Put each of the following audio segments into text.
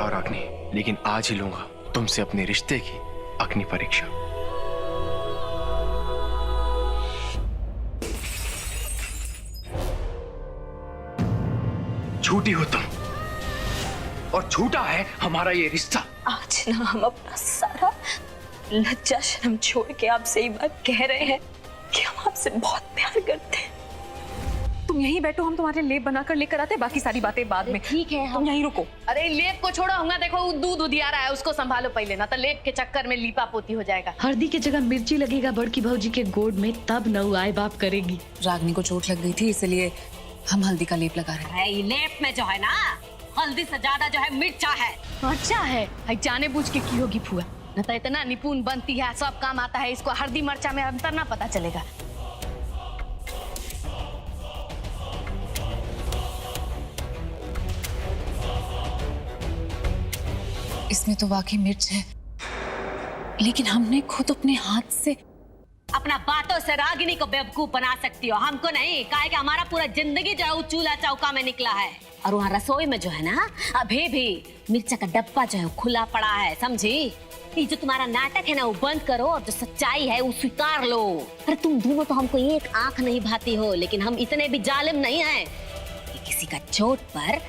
जाओ रागनी, लेकिन आज ही लूंगा तुमसे अपने रिश्ते की अग्नि परीक्षा। झूठी हो तुम और झूठा है हमारा ये रिश्ता। आज ना हम अपना सारा लज्जा शर्म छोड़ के आपसे ये बात कह रहे हैं कि हम आपसे बहुत प्यार करते हैं। तुम यहीं बैठो, हम तुम्हारे लेप बनाकर लेकर आते हैं, बाकी सारी बातें बाद में। ठीक है, तुम यहीं रुको। अरे लेप को छोड़ो, होगा देखो दूध उधिया रहा है, उसको संभालो पहले, ना तो लेप के चक्कर में लीपा पोती हो जाएगा। हल्दी की जगह मिर्ची लगेगा बड़की भौजी के गोद में, तब नऊ आए बाप करेगी। रागनी को चोट लग गई थी, इसलिए हम हल्दी का लेप लगा रहे हैं। लेप में जो है ना, हल्दी से ज्यादा जो है मिर्चा है। अच्छा है, जाने बूझ के की होगी फुआ, न तो इतना निपुण बनती है, सब काम आता है इसको, हल्दी मिर्चा में अंतर ना पता चलेगा। इसमें तो वाकई मिर्च है, लेकिन हमने खुद अपने हाथ से। अपना बातों से रागिनी को बेवकूफ बना सकती हो, हमको नहीं। काहे कि हमारा पूरा जिंदगी जो है चूल्हा चौका में निकला है, और वहाँ रसोई में जो है ना अभी भी मिर्चा का डब्बा जो है खुला पड़ा है, समझी? ये जो तुम्हारा नाटक है ना वो बंद करो और जो सच्चाई है वो स्वीकार लो। अरे तुम दोनों तो हमको एक आंख नहीं भाती हो, लेकिन हम इतने भी जालिम नहीं हैं कि किसी का चोट पर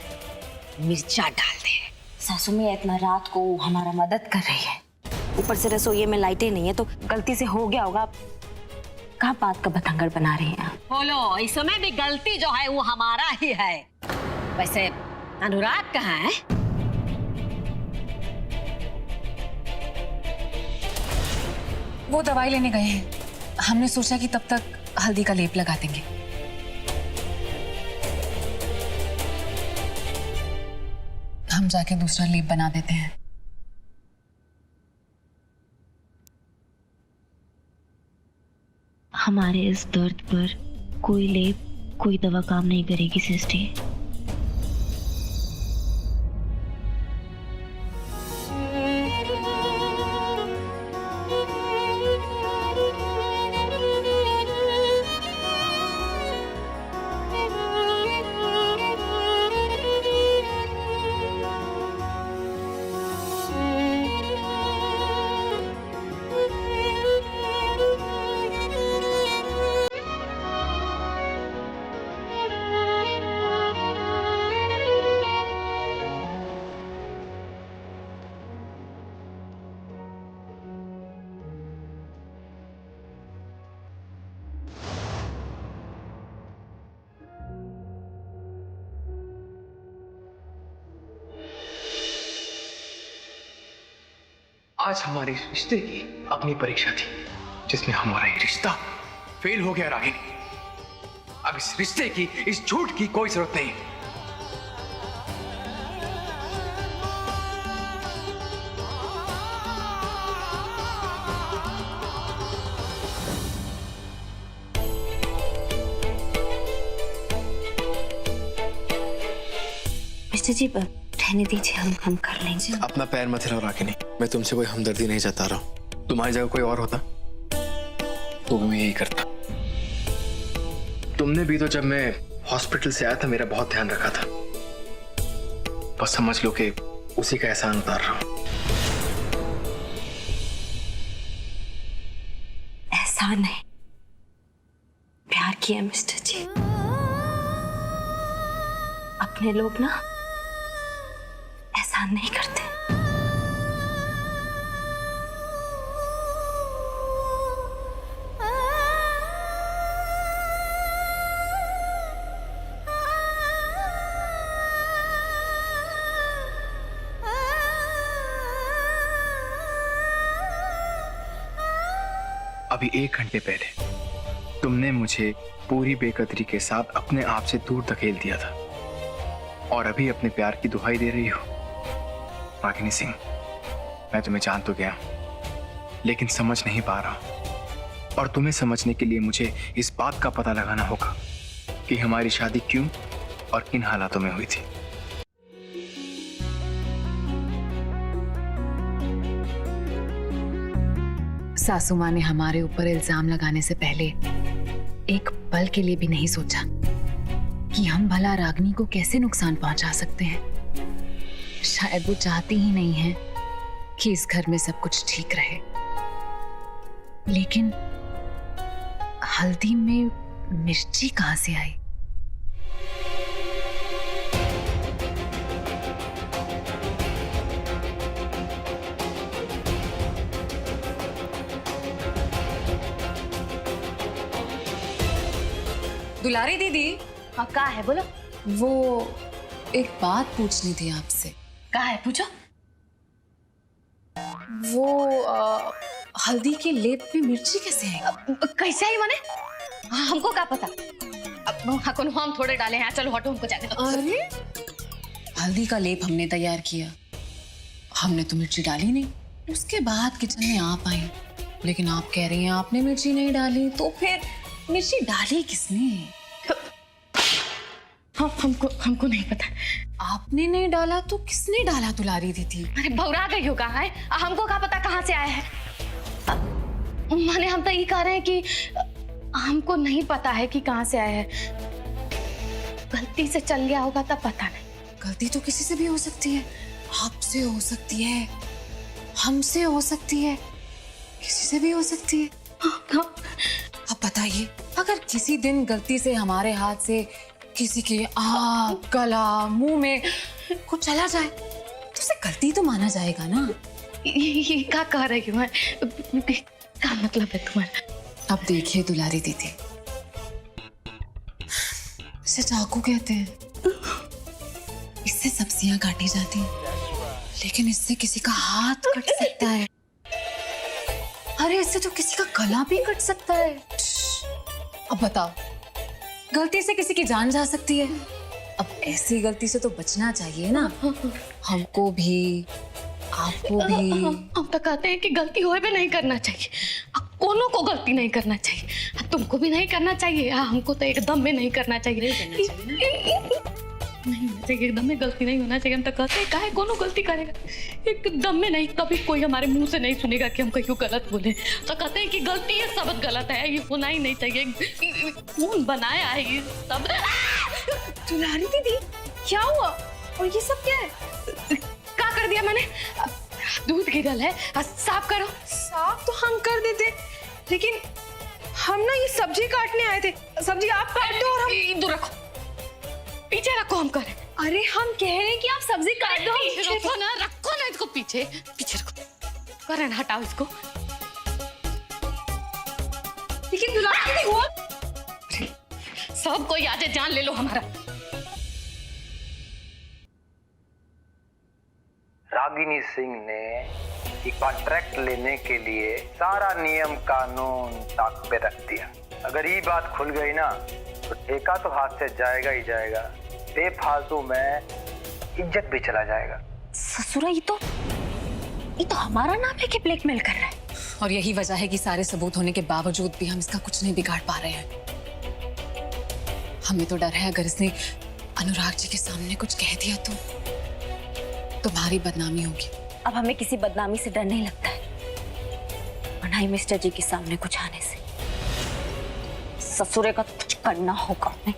मिर्चा डाल दे। सासू में इतना रात को हमारा मदद कर रही है, ऊपर से रसोई में लाइटें नहीं है, तो गलती से हो गया होगा। कहाँ बात का बतंगड़ बना रही हैं? बोलो, इसमें भी गलती जो है वो हमारा ही है। वैसे अनुराग कहाँ है? वो दवाई लेने गए हैं, हमने सोचा कि तब तक हल्दी का लेप लगा देंगे। हम जाके दूसरा लेप बना देते हैं। हमारे इस दर्द पर कोई लेप, कोई दवा काम नहीं करेगी सृष्टि। आज हमारे रिश्ते की अपनी परीक्षा थी, जिसमें हमारा ये रिश्ता फेल हो गया रागिनी। अब इस रिश्ते की, इस झूठ की कोई जरूरत नहीं। मिस्टर जी रहने दीजिए, हम कर लेंगे। अपना पैर मत हिलाओ रागिनी, मैं तुमसे कोई हमदर्दी नहीं जता रहा हूं। तुम्हारी जगह कोई और होता तो मैं यही करता। तुमने भी तो जब मैं हॉस्पिटल से आया था मेरा बहुत ध्यान रखा था, बस समझ लो कि उसी का एहसान उतार रहा हूं। एहसान नहीं, प्यार किया मिस्टर जी। अपने लोग ना एहसान नहीं करते। अभी 1 घंटे पहले तुमने मुझे पूरी बेकदरी के साथ अपने आप से दूर धकेल दिया था, और अभी अपने प्यार की दुहाई दे रही हो। रागिनी सिंह, मैं तुम्हें जान तो गया, लेकिन समझ नहीं पा रहा, और तुम्हें समझने के लिए मुझे इस बात का पता लगाना होगा कि हमारी शादी क्यों और किन हालातों में हुई थी। सासू माँ ने हमारे ऊपर इल्जाम लगाने से पहले एक पल के लिए भी नहीं सोचा कि हम भला रागनी को कैसे नुकसान पहुंचा सकते हैं। शायद वो चाहती ही नहीं है कि इस घर में सब कुछ ठीक रहे। लेकिन हल्दी में मिर्ची कहां से आई? दुलारी दीदी, हाँ का है बोलो। वो एक बात पूछनी थी आपसे। का है पूछो। वो हल्दी के लेप में मिर्ची कैसे है? कैसे ही माने? हमको क्या पता। अब हम थोड़े डाले हैं। चलो हटो, हमको जाने दो। अरे हल्दी का लेप हमने तैयार किया, हमने तो मिर्ची डाली नहीं। उसके बाद किचन में आप आई, लेकिन आप कह रही हैं आपने मिर्ची नहीं डाली, तो फिर मिर्ची डाली किसने? हमको नहीं पता। आपने नहीं डाला तो किसने डाला दुलारी दीदी? अरे भौरा गई होगा है। हमको क्या पता कहाँ से आया है। माने हम तो ये कह रहे हैं कि हमको नहीं पता है कि कहाँ से आया है। गलती से चल गया होगा तब पता नहीं। गलती तो किसी से भी हो सकती है, आपसे हो सकती है, हमसे हो सकती है, किसी से भी हो सकती है। अब बताइए, अगर किसी दिन गलती से हमारे हाथ से किसी के आँख, गला, मुंह में कुछ चला जाए तो उसे गलती तो माना जाएगा ना। ये क्या कह रही हूँ मैं? क्या मतलब है तुम्हारा? अब देखिए दुलारी दीदी, इसे चाकू कहते हैं। इससे सब्जियां काटी जाती हैं, लेकिन इससे किसी का हाथ कट सकता है। अरे इससे तो किसी का गला भी कट सकता है। अब बताओ, गलती से किसी की जान जा सकती है। अब ऐसी गलती से तो बचना चाहिए ना, हमको भी, आपको भी। हम तो कहते हैं कि गलती होए भी नहीं करना चाहिए। कोनो को गलती नहीं करना चाहिए। तुमको भी नहीं करना चाहिए। हमको तो एकदम में नहीं करना चाहिए। नहीं होना चाहिए, एकदम में गलती नहीं होना चाहिए। हम तो कहते हैं काहे कोनो गलती करेगा, एकदम में नहीं। कभी कोई हमारे मुंह से नहीं सुनेगा कि हम कहीं गलत बोले। तो कहते हैं कि गलती है, सब गलत है, ये होना ही नहीं चाहिए। कौन बनाया है ये सब? दुलारी दीदी क्या हुआ? और ये सब क्या है? क्या कर दिया मैंने? दूध गिरल है, साफ करो। साफ तो हम कर देते, लेकिन हम ना ये सब्जी काटने आए थे। सब्जी आप काट दो और हम दूर रखो, पीछे रखो। हम करें। अरे हम कह रहे हैं कि आप सब्जी काट दो। रखो ना, रखो ना इसको पीछे पीछे रखो। करें, हटाओ इसको। लेकिन दुलारी दीदी हुआ सब कोई आज जान ले लो हमारा। रागिनी सिंह ने एक कॉन्ट्रैक्ट लेने के लिए सारा नियम कानून ताक पे रख दिया। अगर ये बात खुल गई ना तो ठेका तो हाथ से जाएगा ही जाएगा, बेफालतू में इज्जत भी चला जाएगा। ससुरा, ये तो हमारा नाम है कि ब्लैकमेल कर रहा है। और यही वजह है कि सारे सबूत होने के बावजूद भी हम इसका कुछ नहीं बिगाड़ पा रहे हैं। हमें तो डर है, अगर इसने अनुराग जी के सामने कुछ कह दिया तो तुम्हारी बदनामी होगी। अब हमें किसी बदनामी से डर नहीं लगता है, और ना ही मिस्टर जी के सामने कुछ आने से। ससुरे का कुछ करना होगा हमें।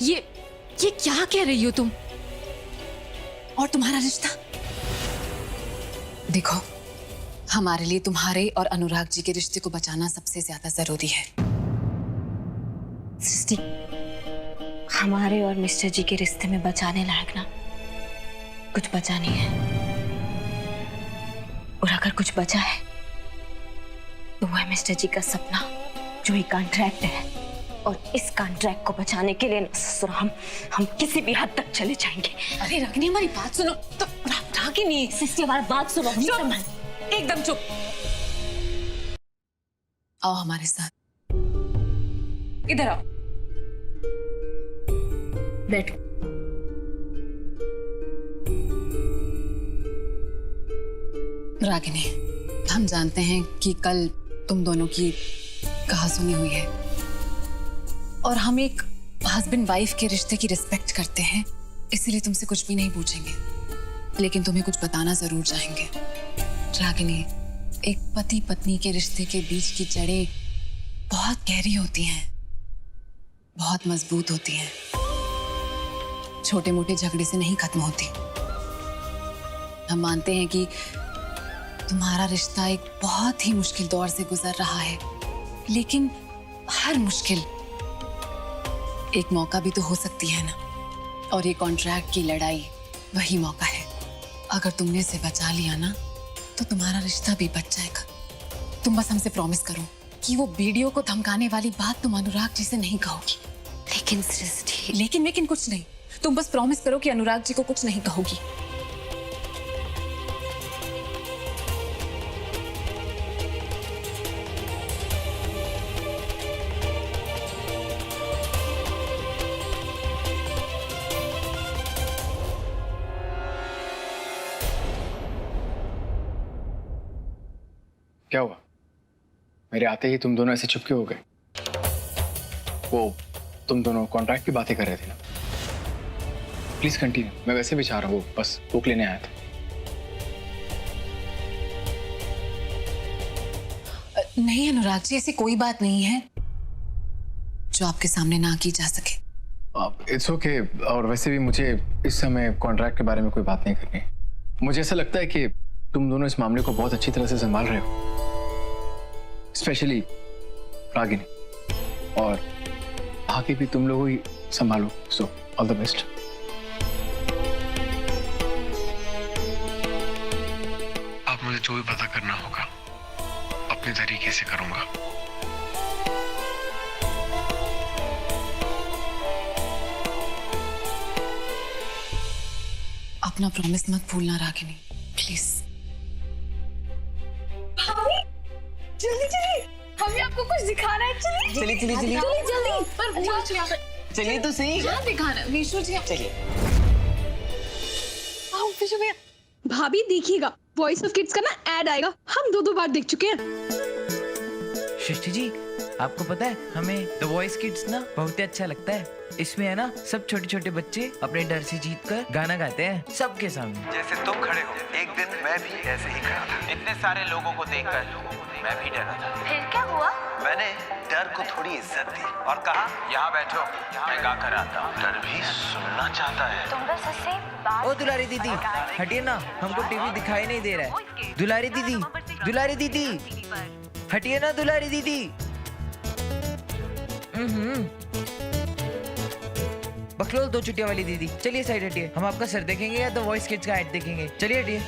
ये क्या कह रही हो तुम? और तुम्हारा रिश्ता? देखो, हमारे लिए तुम्हारे और अनुराग जी के रिश्ते को बचाना सबसे ज्यादा जरूरी है। सृष्टि, हमारे और मिस्टर जी के रिश्ते में बचाने लायक ना कुछ बचा नहीं है। और अगर कुछ बचा है तो वो है मिस्टर जी का सपना, जो एक कॉन्ट्रैक्ट है। और इस कॉन्ट्रैक्ट को बचाने के लिए ससुर हम किसी भी हद तक चले जाएंगे। अरे रागिनी, हमारी बात सुनो। तो रागिनी, सृष्टि, हमारी बात सुनो। एकदम चुप। आओ हमारे साथ, इधर आओ, बैठो। रागिनी, हम जानते हैं कि कल तुम दोनों की कहासुनी हुई है, और हम एक हस्बैंड वाइफ के रिश्ते की रिस्पेक्ट करते हैं, इसलिए तुमसे कुछ भी नहीं पूछेंगे, लेकिन तुम्हें कुछ बताना जरूर चाहेंगे। रागिनी, एक पति पत्नी के रिश्ते के बीच की जड़ें बहुत गहरी होती हैं, बहुत मजबूत होती हैं, छोटे मोटे झगड़े से नहीं खत्म होती। हम मानते हैं कि तुम्हारा रिश्ता एक बहुत ही मुश्किल दौर से गुजर रहा है, लेकिन हर मुश्किल एक मौका भी तो हो सकती है ना। और ये कॉन्ट्रैक्ट की लड़ाई वही मौका है। अगर तुमने इसे बचा लिया ना तो तुम्हारा रिश्ता भी बच जाएगा। तुम बस हमसे प्रॉमिस करो कि वो वीडियो को धमकाने वाली बात तुम अनुराग जी से नहीं कहोगी। लेकिन सृष्टि, लेकिन कुछ नहीं, तुम बस प्रॉमिस करो कि अनुराग जी को कुछ नहीं कहोगी। क्या हुआ? मेरे आते ही तुम दोनों ऐसे चुपके हो गए? वो तुम दोनों कॉन्ट्रैक्ट की बातें कर रहे थे ना? प्लीज कंटिन्यू, मैं वैसे भी चाह रहा हूँ, बस बुक लेने आया था। नहीं अनुराग जी, ऐसी कोई बात नहीं है जो आपके सामने ना की जा सके। It's okay. और वैसे भी मुझे इस समय कॉन्ट्रैक्ट के बारे में कोई बात नहीं करनी। मुझे ऐसा लगता है कि तुम दोनों इस मामले को बहुत अच्छी तरह से संभाल रहे हो, स्पेशली रागिनी, और आगे भी तुम लोग ही संभालो। So all the best. अब मुझे जो भी पता करना होगा अपने तरीके से करूंगा। अपना प्रॉमिस मत भूलना रागिनी, प्लीज। जल्दी चलिए, हमें आपको कुछ दिखाना है। चलिए चलिए जल्दी। पर चलिए तो सही। दिखाना विशु जी। चलिए। आओ विशु भैया। भाभी देखिएगा, वॉइस ऑफ किड्स का ना ऐड आएगा, हम दो बार देख चुके हैं। सृष्टि जी, आपको पता है हमें द वॉइस किड्स ना बहुत ही अच्छा लगता है। इसमें है ना सब छोटे छोटे बच्चे अपने डर से जीतकर गाना गाते हैं सबके सामने। जैसे तुम खड़े हो, एक दिन मैं भी ऐसे ही खड़ा था। इतने सारे लोगों को देखकर मैं भी डरा था। फिर क्या हुआ? मैंने डर को थोड़ी इज्जत दी और कहा, यहाँ बैठो, मैं गा कर आता हूँ। डर भी सुनना चाहता है। तुम बस ऐसे बात। ओ दुलारी दीदी, हटिए ना, हमको टीवी दिखाई नहीं दे रहा है। दुलारी दीदी, दुलारी दीदी, हटिए ना दुलारी दीदी। बकलोल दो चुटिया वाली दीदी, चलिए साइड हटिए। हम आपका सर देखेंगे या द वॉइस किड्स का ऐड देखेंगे? चलिए हटिए।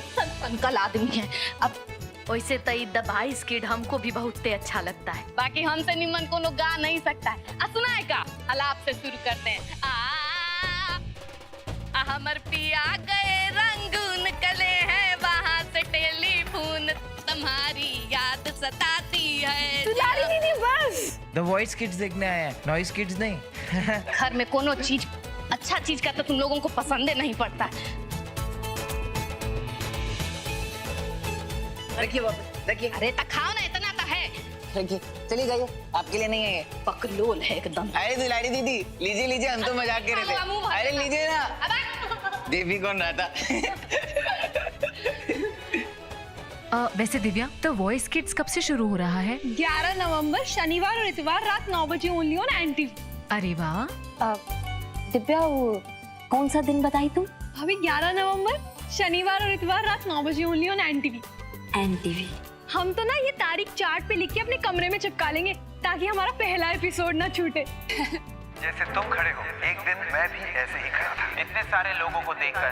अंकल आदमी है। अब वैसे तो द वॉइस किड हमको भी बहुत अच्छा लगता है, बाकी हमसे निमन कोनो गा नहीं सकता है। सुनाए का अलाप से शुरू करते हैं। हमर पिया गए रंगून कले हैं, वहाँ से टेलीफोन तुम्हारी याद सताती है। दुलारी दीदी बस। द वॉइस किड्स देखने आए हैं, नॉइस किड्स नहीं। घर में कोनो चीज अच्छा चीज का तो तुम लोगों को पसंद नहीं पड़ता। रखिए वापस, रखिए। अरे तो खाओ ना, इतना तो है। रखिए, चलिए जाइए, आपके लिए नहीं है ये। पकलोल है एकदम। अरे दुलारी दीदी, लीजिए लीजिए, हम तो मजाक कर रहे थे। अरे लीजिए ना। देवी कौन रहा था? वैसे दिव्या, द वॉइस किड्स कब से शुरू हो रहा है? 11 नवंबर शनिवार और इतवार रात 9 बजे ओनली ऑन एनटीवी। अरे वाह। दिव्या, वो कौन सा दिन बताई तुम? अभी 11 नवंबर शनिवार और इतवार रात 9 बजे ओनली ऑन एनटीवी। एनटीवी। हम तो ना ये तारीख चार्ट पे लिख के अपने कमरे में चिपका लेंगे ताकि हमारा पहला एपिसोड ना छूटे। जैसे तुम खड़े हो, एक दिन मैं भी ऐसे ही खड़ा था। इतने सारे लोगों को देखकर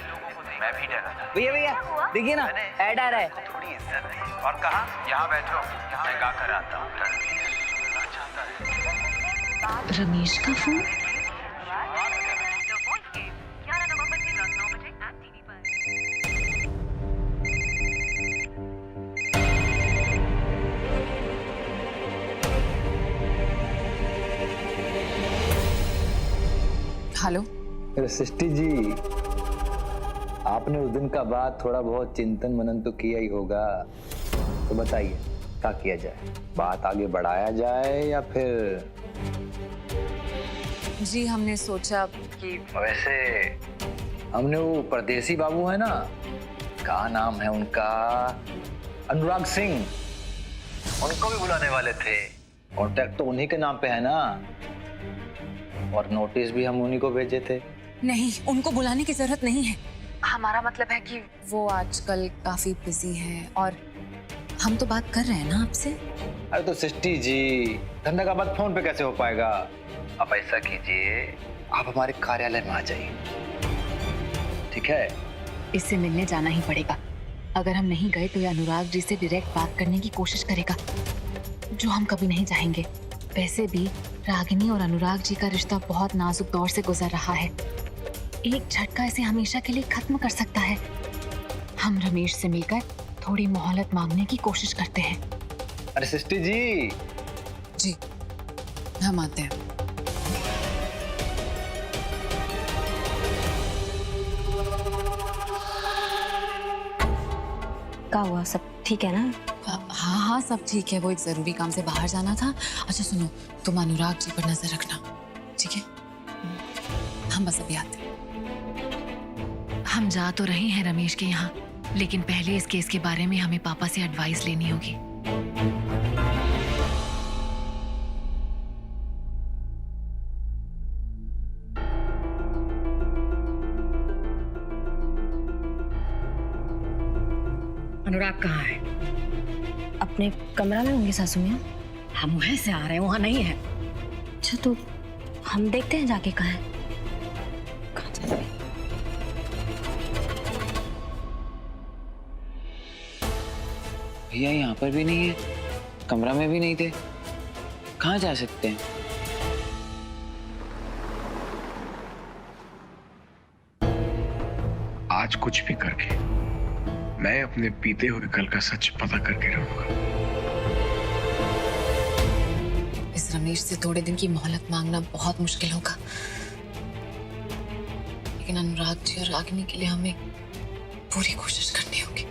मैं भी डरा था। भैया भैया देखिए ना, ऐड आ रहा है। थोड़ी इज्जत दी और कहा, यहाँ बैठो, मैं गा कर आता हूँ। डर भी सुनना चाहता है। रमेश का फोन। हेलो। सृष्टि जी, आपने उस दिन का बाद थोड़ा बहुत चिंतन मनन तो किया ही होगा, तो बताइए क्या किया जाए? बात आगे बढ़ाया जाए या फिर? जी हमने सोचा कि वैसे हमने वो परदेसी बाबू है ना, क्या नाम है उनका, अनुराग सिंह, उनको भी बुलाने वाले थे। कॉन्ट्रैक्ट तो उन्हीं के नाम पे है ना, और नोटिस भी हम उन्हीं को भेजे थे। नहीं, उनको बुलाने की जरूरत नहीं है। हमारा मतलब है कि वो आजकल काफी बिजी हैं और हम तो बात कर रहे हैं ना आपसे। अरे तो सृष्टि जी, धंधा का बात फोन पे कैसे हो पाएगा? आप ऐसा कीजिए, आप हमारे कार्यालय में आ जाइए, ठीक है? इससे मिलने जाना ही पड़ेगा। अगर हम नहीं गए तो ये अनुराग जी से डायरेक्ट बात करने की कोशिश करेगा, जो हम कभी नहीं चाहेंगे। वैसे भी रागिनी और अनुराग जी का रिश्ता बहुत नाजुक दौर से गुजर रहा है। एक झटका इसे हमेशा के लिए खत्म कर सकता है। हम रमेश से मिलकर थोड़ी मोहलत मांगने की कोशिश करते हैं। अरे सृष्टि जी, जी हम आते हैं। क्या हुआ, सब ठीक है ना? हाँ हाँ सब ठीक है, वो एक जरूरी काम से बाहर जाना था। अच्छा सुनो, तुम अनुराग जी पर नजर रखना, ठीक है? हम बस अभी आते हैं। हम जा तो रहे हैं रमेश के यहाँ, लेकिन पहले इस केस के बारे में हमें पापा से एडवाइस लेनी होगी। अनुराग कहाँ है? अपने कमरा में होंगे सासू मियाँ। हम वहीं से आ रहे हैं, वहाँ नहीं है। अच्छा तो हम देखते हैं जाके कहाँ है। कहाँ चले गए? भैया यहाँ पर भी नहीं है, कमरा में भी नहीं थे, कहाँ जा सकते हैं? आज कुछ भी करके मैं अपने बीते हुए कल का सच पता करके रहूंगा। इस रमेश से थोड़े दिन की मोहलत मांगना बहुत मुश्किल होगा, लेकिन अनुराग जी और रागिनी के लिए हमें पूरी कोशिश करनी होगी।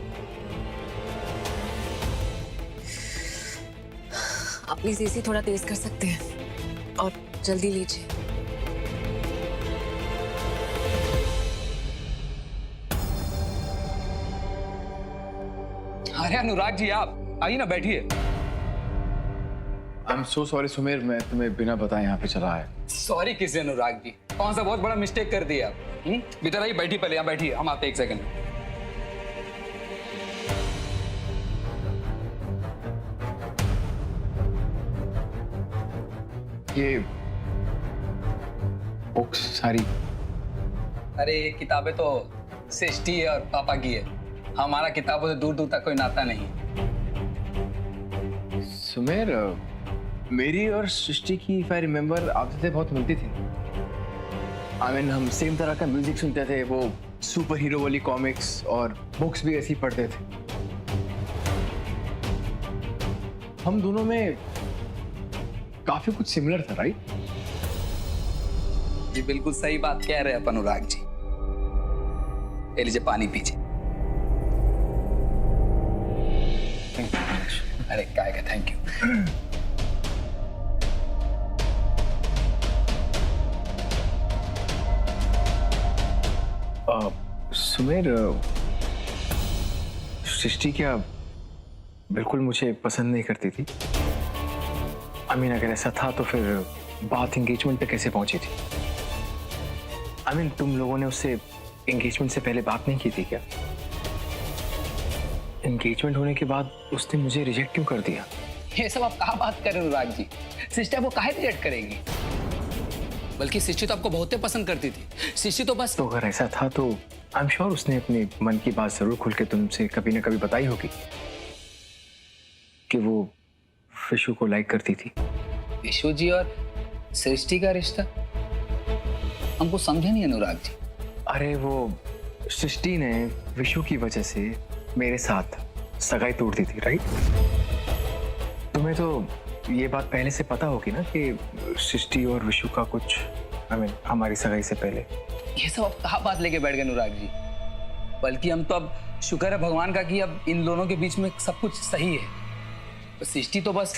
आप प्लीज एसी थोड़ा तेज कर सकते हैं और जल्दी लीजिए। अरे अनुराग जी, आप आइए ना, बैठिए। I am so sorry Sumer, मैं तुम्हें बिना बताए यहाँ पे चला आया। सॉरी किसे अनुराग जी, कौन सा बहुत बड़ा मिस्टेक कर दिया आप? भीतर आइए, बैठिए, पहले यहाँ बैठिए, हम आते हैं एक सेकंड में। ये बुक्स सारी, अरे ये किताबें तो सृष्टि और पापा की है, हमारा किताबों से दूर दूर तक कोई नाता नहीं है। सुमेर, मेरी और सृष्टि की इफ आई रिमेम्बर आपसे बहुत मिलती थी। आई मीन हम सेम तरह का म्यूजिक सुनते थे, वो सुपर हीरो वाली कॉमिक्स और बुक्स भी ऐसी पढ़ते थे। हम दोनों में काफी कुछ सिमिलर था, राइट? जी बिल्कुल सही बात कह रहे हैं आप अनुराग जी। ले लीजिए पानी पीजिए। अरे काय का थैंक यू। सुमेर, सृष्टि क्या बिल्कुल मुझे पसंद नहीं करती थी? आई मीन अगर ऐसा था तो फिर बात एंगेजमेंट पे कैसे पहुंची थी? आई मीन तुम लोगों ने उससे एंगेजमेंट से पहले बात नहीं की थी क्या? एंगेजमेंट होने के बाद उसने मुझे रिजेक्ट क्यों कर दिया? ये सब आप कहाँ बात कर रहे हो अनुराग जी? सिस्टर वो काहे रिजेक्ट करेगी? बल्कि सिस्टर तो आपको बहुत पसंद करती थी। सिस्टर तो बस, तो अगर ऐसा था तो आई एम श्योर उसने अपने मन की बात जरूर खुल के तुमसे कभी ना कभी बताई होगी कि वो विशु को लाइक करती थी। विशु जी और सृष्टि का रिश्ता हमको समझे नहीं अनुराग जी। अरे वो सृष्टि ने विशु की वजह से मेरे साथ सगाई तोड़ दी थी, राइट? तुम्हें तो ये बात पहले से पता होगी ना कि सृष्टि और विशु का कुछ, आई मीन हमारी सगाई से पहले। ये सब आप कहाँ बात लेके बैठ गए अनुराग जी? बल्कि हम तो अब शुक्र है भगवान का कि अब इन दोनों के बीच में सब कुछ सही है। तो सृष्टि तो बस